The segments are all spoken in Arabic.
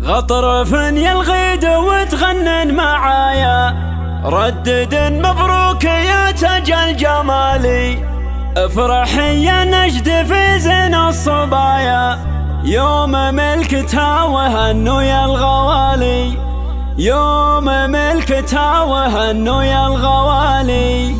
غطرفن يلغيد وتغنن معايا، ردد مبروك يا تاج الجمالي، افرحي يا نجد في زين الصبايا، يوم ملكتها وهنوا يا الغوالي، يوم ملكتها وهنوا يا الغوالي.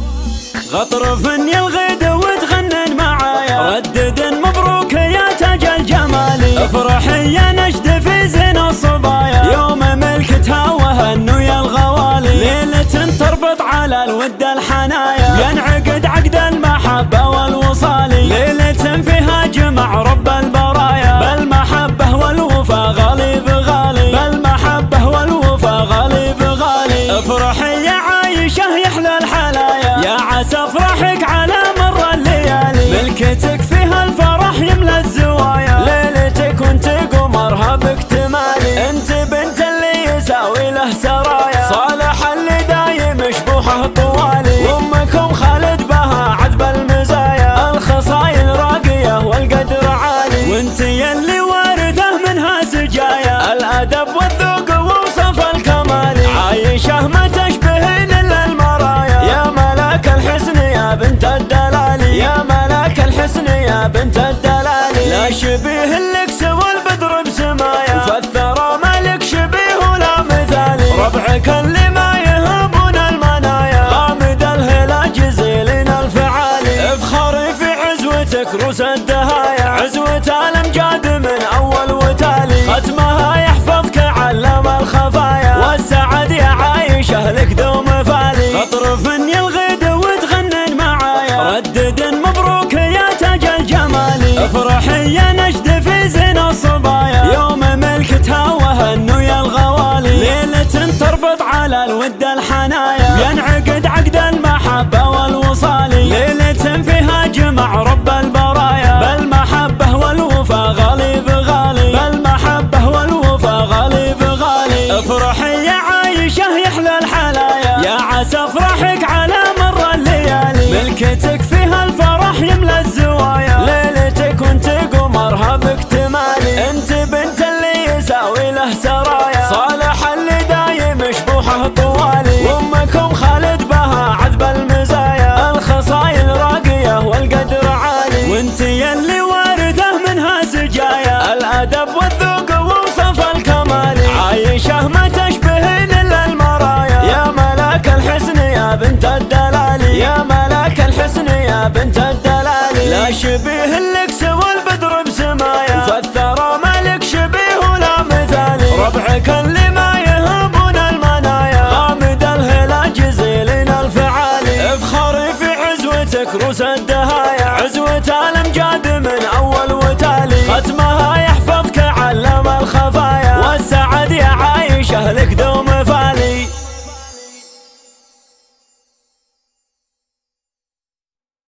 غطرفن يلغيد وتغنن معايا، ردد مبروك يا تاج الجمالي، افرحي يا نجد في زين الصبايا، يوم ملكتها وهنوا يا الغوالي. ليلة تربط على الود الحنايا، ينعقد عقد المحبة والوصال، ليلة فيها جمع رب البرايا، بالمحبة والوفا غالي بغالي، بالمحبة والوفا غالي بغالي. افرحي يا عايشة يحلى الحلايا، يا عسى افرحك على مر الليالي، ملكتك فيها الفرح يملى الزوايا، ليلتك وانت قمرها باكتمالي، انت بنت اللي يساوي له سرايا، صالح اللي دايم شبوحه طوالي، وامكم خالد بها عذب المزايا، الخصايل راقية والقدر عالي، وانت يلي وارثه منها سجايا، الادب والذوق ووصف الكمال، عايشة ما تشبهين الا المرايا، يا ملاك الحسن يا بنت الدلالي، يا ملاك الحسن يا بنت الدلالي، لا شبيه لك سوى البدر بسمايا، وفالثرى مالك شبيه ولا مثالي، ربعك اللي ما يهبون المنايا، غامد الهلا جزيلين الفعالي، افخري في عزوتك روس الدهايا، عزوة الامجاد من اول وتالي، ختمها يحفظك علم الخفايا، والسعد يا عايشة لك دوم فالي. غطرفن يلغيد وتغنن معايا، ردد مبروك يا تاج الجمالي، افرحي يا نجد في زين الصبايا، يوم ملكتها وهنوا يا الغوالي، ليلة تربط على الود الحنايا، ينعقد عقد المحبة والوصال، ليلة فيها جمع رب البرايا، بالمحبة والوفا غالي بغالي، بالمحبة والوفا غالي بغالي. افرحي يا عايشة يحلى الحلايا، يا عسى افرحك على مر الليالي، ملكتك فيها الفرح يملى الزوايا، ليلتك وانت قمرها باكتمالي، انت بنت اللي يساوي له سرايا، صالح اللي دايم شبوحه طوالي، وامكم خالد بها عذب المزايا، الخصايل راقية والقدر عالي، وانت يلي وارثه منها سجايا، الادب والذوق ووصف الكمال، عايشة ما تشبهين الا المرايا، يا ملاك الحسن يا بنت الدلالي، يا ملاك الحسن يا بنت الدلالي، لا شبيه لك سوى البدر بسمايا، وفالثرى مالك شبيه ولا مثالي، ربعك اللي ما يهبون المنايا، غامد الهلا جزيلين الفعالي، افخري في عزوتك روس الدهايا، عزوة الامجاد